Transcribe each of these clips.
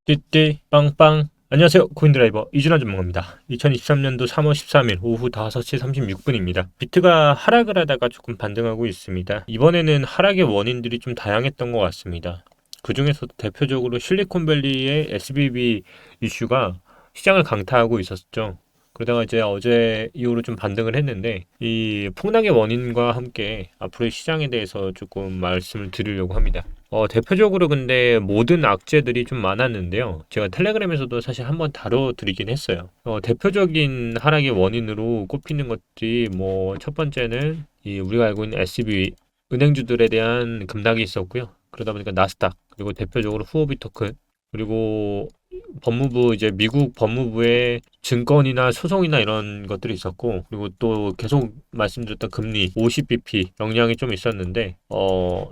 띠띠 빵빵. 안녕하세요, 코인드라이버 이준환 전문가입니다. 2023년도 3월 13일 오후 5시 36분입니다. 비트가 하락을 하다가 조금 반등하고 있습니다. 이번에는 하락의 원인들이 좀 다양했던 것 같습니다. 그 중에서도 대표적으로 실리콘밸리의 SBB 이슈가 시장을 강타하고 있었죠. 그러다가 이제 어제 이후로 좀 반등을 했는데, 이 폭락의 원인과 함께 앞으로의 시장에 대해서 조금 말씀을 드리려고 합니다. 대표적으로 근데 모든 악재들이 좀 많았는데요. 제가 텔레그램에서도 사실 한번 다뤄드리긴 했어요. 대표적인 하락의 원인으로 꼽히는 것들이 첫 번째는 우리가 알고 있는 SB 은행주들에 대한 급락이 있었고요. 그러다 보니까 나스닥, 그리고 대표적으로 후오비 토큰, 그리고 법무부, 이제 미국 법무부의 증권이나 소송이나 이런 것들이 있었고, 그리고 또 계속 말씀드렸던 금리 50bp 영향이 좀 있었는데,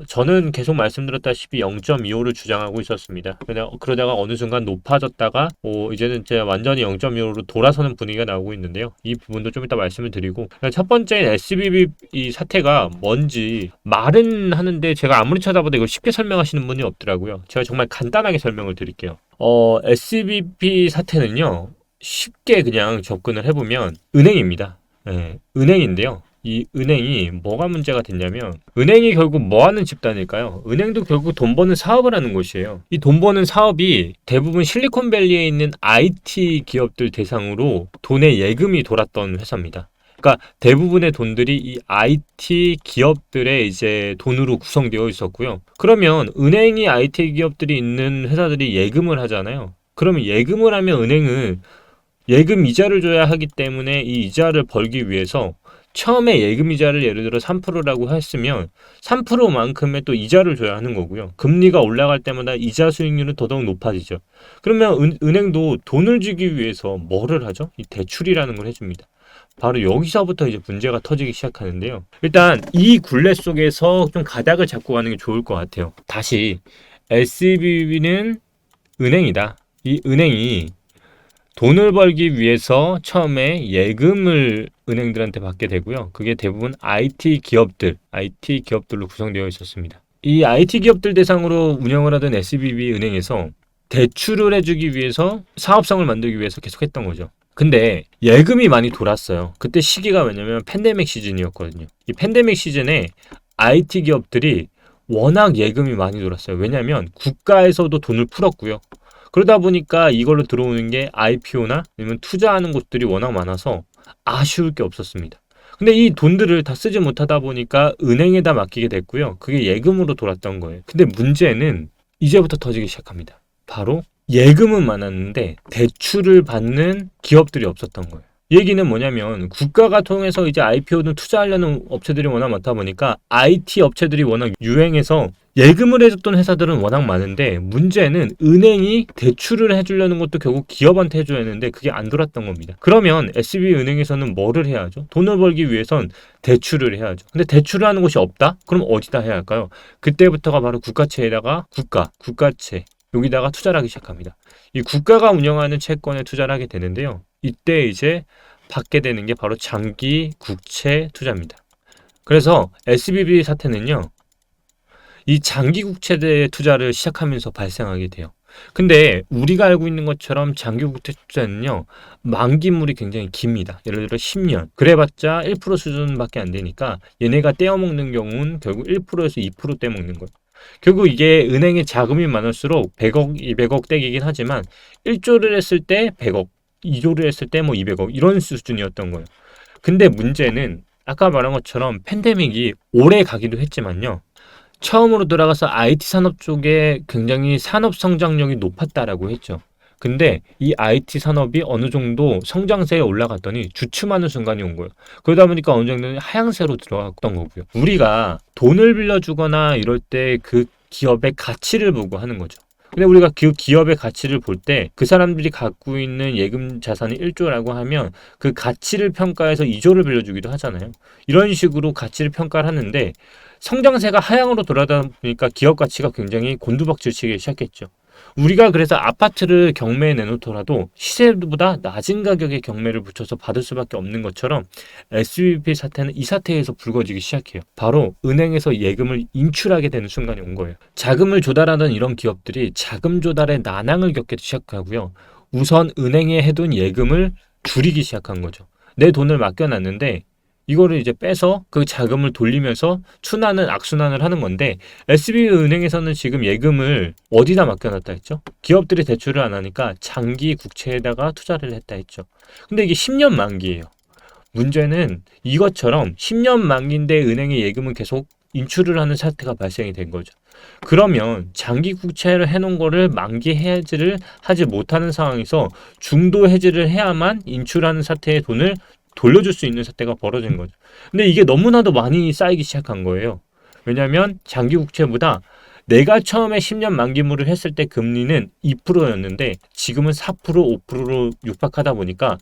저는 계속 말씀드렸다시피 0.25를 주장하고 있었습니다. 그러다가 어느 순간 높아졌다가 이제는 이제 완전히 0.25로 돌아서는 분위기가 나오고 있는데요. 이 부분도 좀 이따 말씀을 드리고, 첫 번째는 SBB 이 사태가 뭔지 말은 하는데 제가 아무리 찾아봐도 이걸 쉽게 설명하시는 분이 없더라고요. 제가 정말 간단하게 설명을 드릴게요. SBB 사태는요, 쉽게 그냥 접근을 해보면 은행입니다. 예, 은행인데요. 이 은행이 뭐가 문제가 됐냐면, 은행이 결국 뭐 하는 집단일까요? 은행도 결국 돈 버는 사업을 하는 곳이에요. 이 돈 버는 사업이 대부분 실리콘밸리에 있는 IT 기업들 대상으로 돈의 예금이 돌았던 회사입니다. 그러니까 대부분의 돈들이 이 IT 기업들의 이제 돈으로 구성되어 있었고요. 그러면 은행이 IT 기업들이 있는 회사들이 예금을 하잖아요. 그러면 예금을 하면 은행은 예금 이자를 줘야 하기 때문에 이 이자를 벌기 위해서 처음에 예금 이자를 예를 들어 3%라고 했으면 3%만큼의 또 이자를 줘야 하는 거고요. 금리가 올라갈 때마다 이자 수익률은 더더욱 높아지죠. 그러면 은행도 돈을 주기 위해서 뭐를 하죠? 이 대출이라는 걸 해줍니다. 바로 여기서부터 이제 문제가 터지기 시작하는데요. 일단 이 굴레 속에서 좀 가닥을 잡고 가는 게 좋을 것 같아요. 다시 SBB는 은행이다. 이 은행이 돈을 벌기 위해서 처음에 예금을 은행들한테 받게 되고요. 그게 대부분 IT 기업들로 구성되어 있었습니다. 이 IT 기업들 대상으로 운영을 하던 SBB 은행에서 대출을 해주기 위해서 사업성을 만들기 위해서 계속 했던 거죠. 근데 예금이 많이 돌았어요. 그때 시기가 왜냐면 팬데믹 시즌이었거든요. 이 팬데믹 시즌에 IT 기업들이 워낙 예금이 많이 돌았어요. 왜냐면 국가에서도 돈을 풀었고요. 그러다 보니까 이걸로 들어오는 게 IPO나 아니면 투자하는 곳들이 워낙 많아서 아쉬울 게 없었습니다. 근데 이 돈들을 다 쓰지 못하다 보니까 은행에다 맡기게 됐고요. 그게 예금으로 돌았던 거예요. 근데 문제는 이제부터 터지기 시작합니다. 바로 예금은 많았는데 대출을 받는 기업들이 없었던 거예요. 얘기는 뭐냐면 국가가 통해서 이제 IPO는 투자하려는 업체들이 워낙 많다 보니까 IT 업체들이 워낙 유행해서 예금을 해줬던 회사들은 워낙 많은데, 문제는 은행이 대출을 해주려는 것도 결국 기업한테 해줘야 하는데 그게 안 돌았던 겁니다. 그러면 SB은행에서는 뭐를 해야 하죠? 돈을 벌기 위해선 대출을 해야 하죠. 근데 대출을 하는 곳이 없다? 그럼 어디다 해야 할까요? 그때부터가 바로 국가채에다가 국가채 여기다가 투자를 하기 시작합니다. 이 국가가 운영하는 채권에 투자를 하게 되는데요. 이때 이제 받게 되는 게 바로 장기 국채 투자입니다. 그래서 SBB 사태는요, 이 장기 국채에 투자를 시작하면서 발생하게 돼요. 근데 우리가 알고 있는 것처럼 장기 국채 투자는요, 만기물이 굉장히 깁니다. 예를 들어 10년. 그래봤자 1% 수준밖에 안 되니까 얘네가 떼어먹는 경우는 결국 1%에서 2% 떼먹는 거예요. 결국 이게 은행에 자금이 많을수록 100억, 200억 떼기긴 하지만 1조를 했을 때 100억, 2조를 했을 때 200억 이런 수준이었던 거예요. 근데 문제는 아까 말한 것처럼 팬데믹이 오래 가기도 했지만요. 처음으로 들어가서 IT 산업 쪽에 굉장히 산업 성장력이 높았다라고 했죠. 근데 이 IT 산업이 어느 정도 성장세에 올라갔더니 주춤하는 순간이 온 거예요. 그러다 보니까 어느 정도는 하향세로 들어갔던 거고요. 우리가 돈을 빌려주거나 이럴 때 그 기업의 가치를 보고 하는 거죠. 근데 우리가 그 기업의 가치를 볼 때 그 사람들이 갖고 있는 예금 자산이 1조라고 하면 그 가치를 평가해서 2조를 빌려주기도 하잖아요. 이런 식으로 가치를 평가를 하는데 성장세가 하향으로 돌아다 보니까 기업 가치가 굉장히 곤두박질 치기 시작했죠. 우리가 그래서 아파트를 경매에 내놓더라도 시세보다 낮은 가격에 경매를 붙여서 받을 수밖에 없는 것처럼 SBB 사태는 이 사태에서 불거지기 시작해요. 바로 은행에서 예금을 인출하게 되는 순간이 온 거예요. 자금을 조달하던 이런 기업들이 자금 조달에 난항을 겪기 시작하고요. 우선 은행에 해둔 예금을 줄이기 시작한 거죠. 내 돈을 맡겨놨는데 이거를 이제 빼서 그 자금을 돌리면서 순환은 악순환을 하는 건데, SB은행에서는 지금 예금을 어디다 맡겨놨다 했죠? 기업들이 대출을 안 하니까 장기 국채에다가 투자를 했다 했죠. 근데 이게 10년 만기예요. 문제는 이것처럼 10년 만기인데 은행의 예금은 계속 인출을 하는 사태가 발생이 된 거죠. 그러면 장기 국채를 해놓은 거를 만기 해지를 하지 못하는 상황에서 중도 해지를 해야만 인출하는 사태의 돈을 돌려줄 수 있는 사태가 벌어진 거죠. 근데 이게 너무나도 많이 쌓이기 시작한 거예요. 왜냐하면 장기 국채보다 내가 처음에 10년 만기물을 했을 때 금리는 2%였는데 지금은 4%, 5%로 육박하다 보니까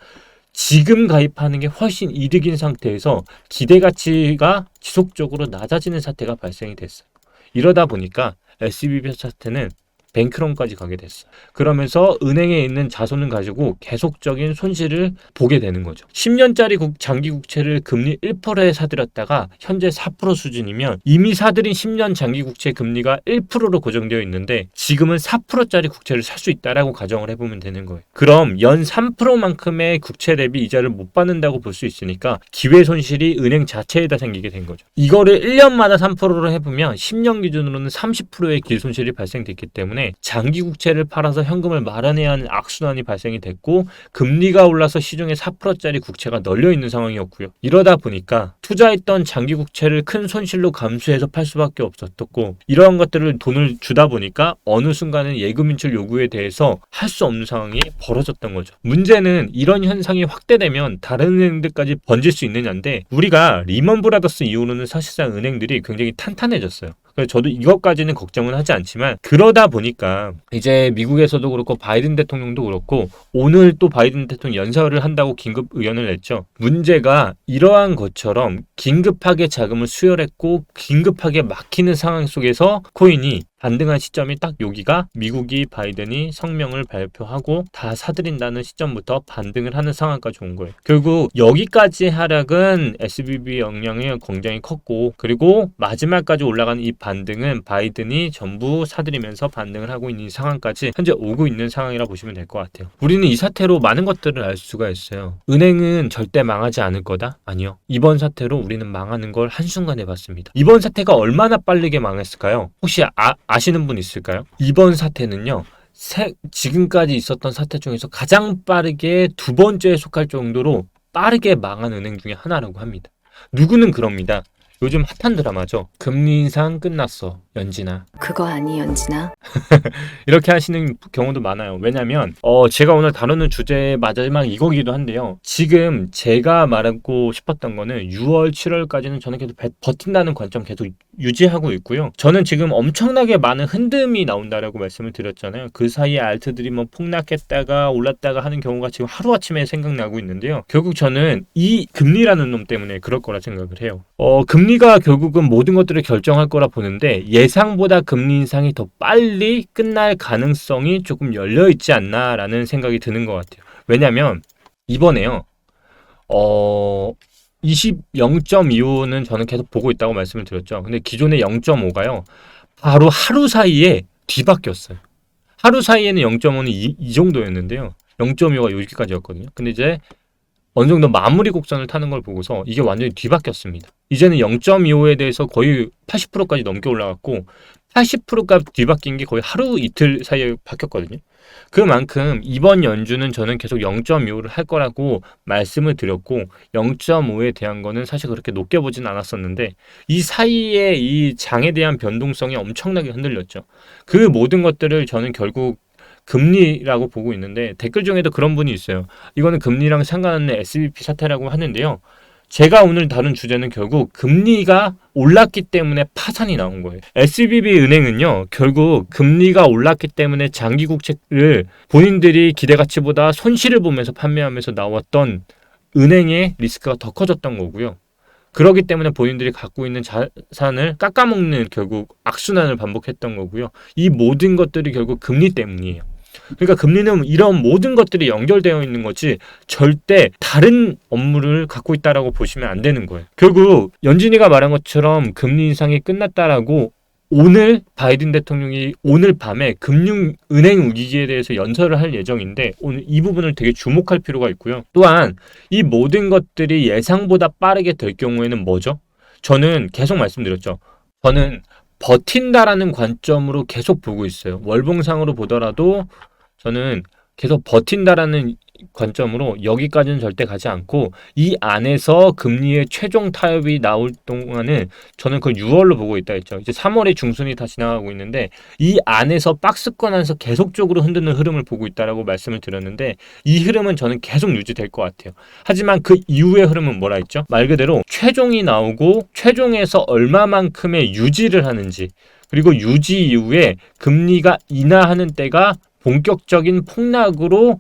지금 가입하는 게 훨씬 이득인 상태에서 기대 가치가 지속적으로 낮아지는 사태가 발생이 됐어요. 이러다 보니까 SBB 사태는 뱅크런까지 가게 됐어요. 그러면서 은행에 있는 자손을 가지고 계속적인 손실을 보게 되는 거죠. 10년짜리 장기 국채를 금리 1%에 사들였다가 현재 4% 수준이면 이미 사들인 10년 장기 국채 금리가 1%로 고정되어 있는데 지금은 4%짜리 국채를 살 수 있다라고 가정을 해보면 되는 거예요. 그럼 연 3%만큼의 국채 대비 이자를 못 받는다고 볼 수 있으니까 기회 손실이 은행 자체에다 생기게 된 거죠. 이거를 1년마다 3%로 해보면 10년 기준으로는 30%의 길 손실이 발생됐기 때문에 장기 국채를 팔아서 현금을 마련해야 하는 악순환이 발생이 됐고, 금리가 올라서 시중에 4%짜리 국채가 널려 있는 상황이었고요. 이러다 보니까 투자했던 장기 국채를 큰 손실로 감수해서 팔 수밖에 없었고, 이러한 것들을 돈을 주다 보니까 어느 순간은 예금 인출 요구에 대해서 할 수 없는 상황이 벌어졌던 거죠. 문제는 이런 현상이 확대되면 다른 은행들까지 번질 수 있느냐인데, 우리가 리먼 브라더스 이후로는 사실상 은행들이 굉장히 탄탄해졌어요. 그래서 저도 이것까지는 걱정은 하지 않지만, 그러다 보니까 이제 미국에서도 그렇고 바이든 대통령도 그렇고 오늘 또 바이든 대통령 연설을 한다고 긴급 의견을 냈죠. 문제가 이러한 것처럼 긴급하게 자금을 수혈했고 긴급하게 막히는 상황 속에서 코인이 반등한 시점이 딱 여기가 미국이 바이든이 성명을 발표하고 다 사들인다는 시점부터 반등을 하는 상황까지 온 거예요. 결국 여기까지 하락은 SBB 영향이 굉장히 컸고, 그리고 마지막까지 올라가는 이 반등은 바이든이 전부 사들이면서 반등을 하고 있는 상황까지 현재 오고 있는 상황이라 보시면 될 것 같아요. 우리는 이 사태로 많은 것들을 알 수가 있어요. 은행은 절대 망하지 않을 거다? 아니요. 이번 사태로 우리는 망하는 걸 한순간에 봤습니다. 이번 사태가 얼마나 빠르게 망했을까요? 혹시 아시는 분 있을까요? 이번 사태는요, 지금까지 있었던 사태 중에서 가장 빠르게 두 번째에 속할 정도로 빠르게 망한 은행 중에 하나라고 합니다. 누구는 그럽니다. 요즘 핫한 드라마죠. 금리 인상 끝났어, 연진아. 그거 아니, 연진아? 이렇게 하시는 경우도 많아요. 왜냐면 제가 오늘 다루는 주제의 마지막 이거기도 한데요. 지금 제가 말하고 싶었던 거는 6월, 7월까지는 저는 계속 버틴다는 관점 계속 유지하고 있고요. 저는 지금 엄청나게 많은 흔듦이 나온다라고 말씀을 드렸잖아요. 그 사이에 알트들이 뭐 폭락했다가 올랐다가 하는 경우가 지금 하루아침에 생각나고 있는데요. 결국 저는 이 금리라는 놈 때문에 그럴 거라 생각을 해요. 금리가 결국은 모든 것들을 결정할 거라 보는데, 예상보다 금리 인상이 더 빨리 끝날 가능성이 조금 열려있지 않나라는 생각이 드는 것 같아요. 왜냐면 이번에요, 0.25는 저는 계속 보고 있다고 말씀을 드렸죠. 근데 기존의 0.5가요 바로 하루 사이에 뒤바뀌었어요. 하루 사이에는 0.5는 이 정도였는데요, 0.25가 여기까지였거든요. 근데 이제 어느 정도 마무리 곡선을 타는 걸 보고서 이게 완전히 뒤바뀌었습니다. 이제는 0.25에 대해서 거의 80%까지 넘게 올라갔고, 80%까지 뒤바뀐 게 거의 하루 이틀 사이에 바뀌었거든요. 그만큼 이번 연주는 저는 계속 0.25를 할 거라고 말씀을 드렸고, 0.5에 대한 거는 사실 그렇게 높게 보진 않았었는데, 이 사이에 이 장에 대한 변동성이 엄청나게 흔들렸죠. 그 모든 것들을 저는 결국 금리라고 보고 있는데, 댓글 중에도 그런 분이 있어요. 이거는 금리랑 상관없는 SBP 사태라고 하는데요. 제가 오늘 다룬 주제는 결국 금리가 올랐기 때문에 파산이 나온 거예요. SBB 은행은요, 결국 금리가 올랐기 때문에 장기 국채를 본인들이 기대가치보다 손실을 보면서 판매하면서 나왔던 은행의 리스크가 더 커졌던 거고요. 그렇기 때문에 본인들이 갖고 있는 자산을 깎아먹는 결국 악순환을 반복했던 거고요. 이 모든 것들이 결국 금리 때문이에요. 그러니까 금리는 이런 모든 것들이 연결되어 있는 거지 절대 다른 업무를 갖고 있다라고 보시면 안 되는 거예요. 결국 연준이가 말한 것처럼 금리 인상이 끝났다라고 오늘 바이든 대통령이 오늘 밤에 금융은행 위기에 대해서 연설을 할 예정인데 오늘 이 부분을 되게 주목할 필요가 있고요. 또한 이 모든 것들이 예상보다 빠르게 될 경우에는 뭐죠? 저는 계속 말씀드렸죠. 저는 버틴다라는 관점으로 계속 보고 있어요. 월봉상으로 보더라도 저는 계속 버틴다라는 관점으로 여기까지는 절대 가지 않고 이 안에서 금리의 최종 타협이 나올 동안은 저는 그걸 6월로 보고 있다 했죠. 이제 3월에 중순이 다 지나가고 있는데 이 안에서 박스권 안에서 계속적으로 흔드는 흐름을 보고 있다라고 말씀을 드렸는데 이 흐름은 저는 계속 유지될 것 같아요. 하지만 그 이후의 흐름은 뭐라 했죠? 말 그대로 최종이 나오고 최종에서 얼마만큼의 유지를 하는지 그리고 유지 이후에 금리가 인하하는 때가 본격적인 폭락으로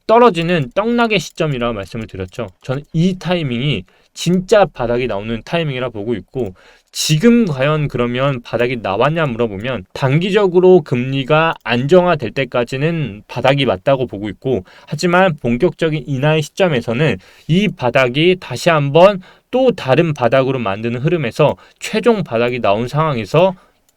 떨어지는 떡락의 시점이라고 말씀을 드렸죠. 저는 이 타이밍이 진짜 바닥이 나오는 타이밍이라 보고 있고 지금 과연 그러면 바닥이 나왔냐 물어보면 단기적으로 금리가 안정화될 때까지는 바닥이 맞다고 보고 있고 하지만 본격적인 인하의 시점에서는 이 바닥이 다시 한번 또 다른 바닥으로 만드는 흐름에서 최종 바닥이 나온 상황에서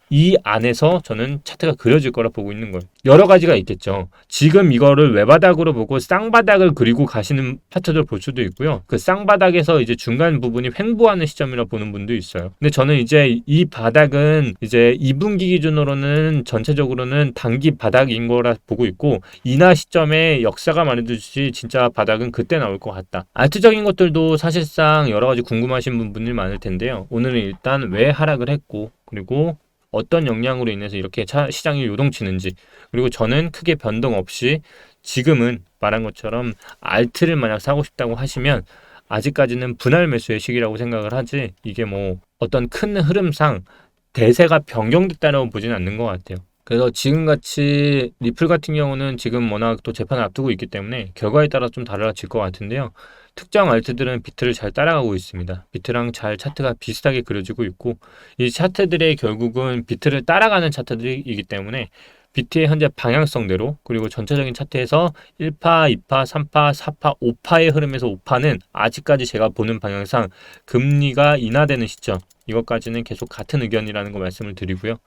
이 안에서 저는 차트가 그려질 거라 보고 있는 거예요. 여러 가지가 있겠죠. 지금 이거를 외바닥으로 보고 쌍바닥을 그리고 가시는 차트들 볼 수도 있고요. 그 쌍바닥에서 이제 중간 부분이 횡보하는 시점이라 보는 분도 있어요. 근데 저는 이제 이 바닥은 이제 2분기 기준으로는 전체적으로는 단기 바닥인 거라 보고 있고 인하 시점에 역사가 말해주듯이 진짜 바닥은 그때 나올 것 같다. 알트적인 것들도 사실상 여러 가지 궁금하신 분들이 많을 텐데요. 오늘은 일단 왜 하락을 했고 그리고 어떤 영향으로 인해서 이렇게 시장이 요동치는지 그리고 저는 크게 변동 없이 지금은 말한 것처럼 알트를 만약 사고 싶다고 하시면 아직까지는 분할 매수의 시기라고 생각을 하지 이게 뭐 어떤 큰 흐름상 대세가 변경됐다고 보지는 않는 것 같아요. 그래서 지금같이 리플 같은 경우는 지금 워낙 또 재판을 앞두고 있기 때문에 결과에 따라 좀 달라질 것 같은데요. 특정 알트들은 비트를 잘 따라가고 있습니다. 비트랑 잘 차트가 비슷하게 그려지고 있고 이 차트들의 결국은 비트를 따라가는 차트들이기 때문에 비트의 현재 방향성대로 그리고 전체적인 차트에서 1파, 2파, 3파, 4파, 5파의 흐름에서 5파는 아직까지 제가 보는 방향상 금리가 인하되는 시점 이것까지는 계속 같은 의견이라는 거 말씀을 드리고요.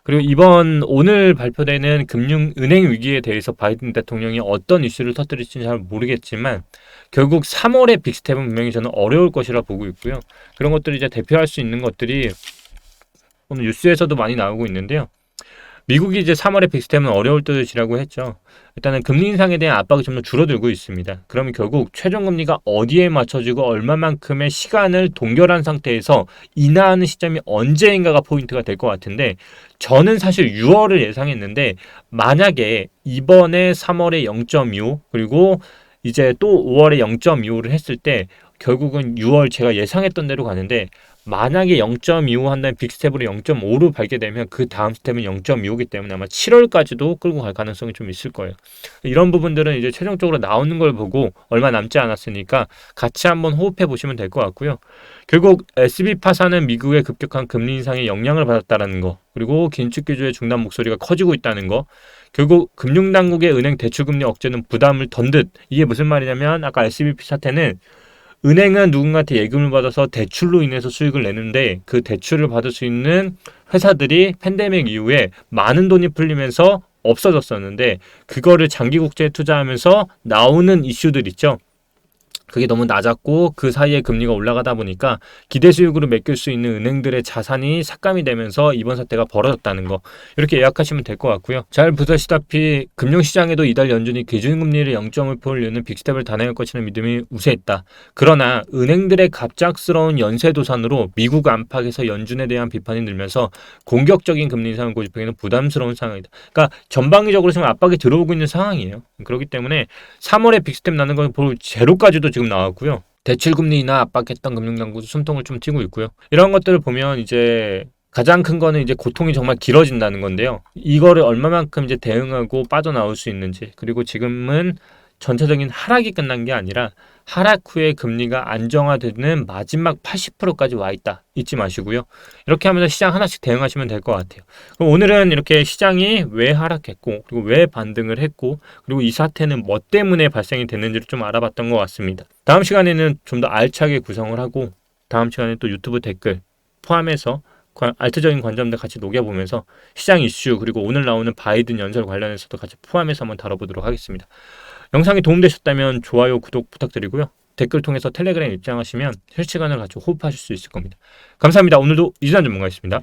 그리고 오늘 발표되는 금융은행 위기에 대해서 바이든 대통령이 어떤 이슈를 터뜨릴지는 잘 모르겠지만 결국 3월의 빅스텝은 분명히 저는 어려울 것이라 보고 있고요. 그런 것들이 이제 대표할 수 있는 것들이 오늘 뉴스에서도 많이 나오고 있는데요. 미국이 이제 3월에 빅스텝은 어려울 것이라고 했죠. 일단은 금리 인상에 대한 압박이 좀 더 줄어들고 있습니다. 그러면 결국 최종 금리가 어디에 맞춰지고 얼마만큼의 시간을 동결한 상태에서 인하하는 시점이 언제인가가 포인트가 될 것 같은데 저는 사실 6월을 예상했는데 만약에 이번에 3월에 0.25 그리고 이제 또 5월에 0.25를 했을 때 결국은 6월 제가 예상했던 대로 가는데 만약에 0.25 한다면 빅스텝으로 0.5로 밟게 되면 그 다음 스텝은 0.25이기 때문에 아마 7월까지도 끌고 갈 가능성이 좀 있을 거예요. 이런 부분들은 이제 최종적으로 나오는 걸 보고 얼마 남지 않았으니까 같이 한번 호흡해 보시면 될 것 같고요. 결국 SB 파산은 미국의 급격한 금리 인상에 영향을 받았다는 거 그리고 긴축 기조의 중단 목소리가 커지고 있다는 거 결국 금융당국의 은행 대출금리 억제는 부담을 던 듯 이게 무슨 말이냐면 아까 SBP 사태는 은행은 누군가한테 예금을 받아서 대출로 인해서 수익을 내는데 그 대출을 받을 수 있는 회사들이 팬데믹 이후에 많은 돈이 풀리면서 없어졌었는데 그거를 장기 국채에 투자하면서 나오는 이슈들 있죠. 그게 너무 낮았고 그 사이에 금리가 올라가다 보니까 기대 수익으로 맡길 수 있는 은행들의 자산이 삭감이 되면서 이번 사태가 벌어졌다는 거 이렇게 예약하시면 될 것 같고요. 잘 보다시다피 금융시장에도 이달 연준이 기준금리를 0.5%를 내는 빅스텝을 단행할 것이라는 믿음이 우세했다. 그러나 은행들의 갑작스러운 연쇄 도산으로 미국 안팎에서 연준에 대한 비판이 늘면서 공격적인 금리 인상을 고집하기는 부담스러운 상황이다. 그러니까 전방위적으로 지금 압박이 들어오고 있는 상황이에요. 그렇기 때문에 3월에 빅스텝 나는 건 제로까지도 지금 나왔고요. 대출금리 인하 압박했던 금융당국도 숨통을 좀 튀고 있고요. 이런 것들을 보면 이제 가장 큰 거는 이제 고통이 정말 길어진다는 건데요. 이거를 얼마만큼 이제 대응하고 빠져나올 수 있는지 그리고 지금은 전체적인 하락이 끝난 게 아니라 하락 후에 금리가 안정화되는 마지막 80%까지 와 있다. 잊지 마시고요. 이렇게 하면서 시장 하나씩 대응하시면 될 것 같아요. 그럼 오늘은 이렇게 시장이 왜 하락했고 그리고 왜 반등을 했고 그리고 이 사태는 뭐 때문에 발생이 됐는지를 좀 알아봤던 것 같습니다. 다음 시간에는 좀 더 알차게 구성을 하고 다음 시간에 또 유튜브 댓글 포함해서 알트적인 관점들 같이 녹여보면서 시장 이슈 그리고 오늘 나오는 바이든 연설 관련해서도 같이 포함해서 한번 다뤄보도록 하겠습니다. 영상이 도움되셨다면 좋아요, 구독 부탁드리고요. 댓글 통해서 텔레그램 입장하시면 실시간을 같이 호흡하실 수 있을 겁니다. 감사합니다. 오늘도 이준환 전문가였습니다.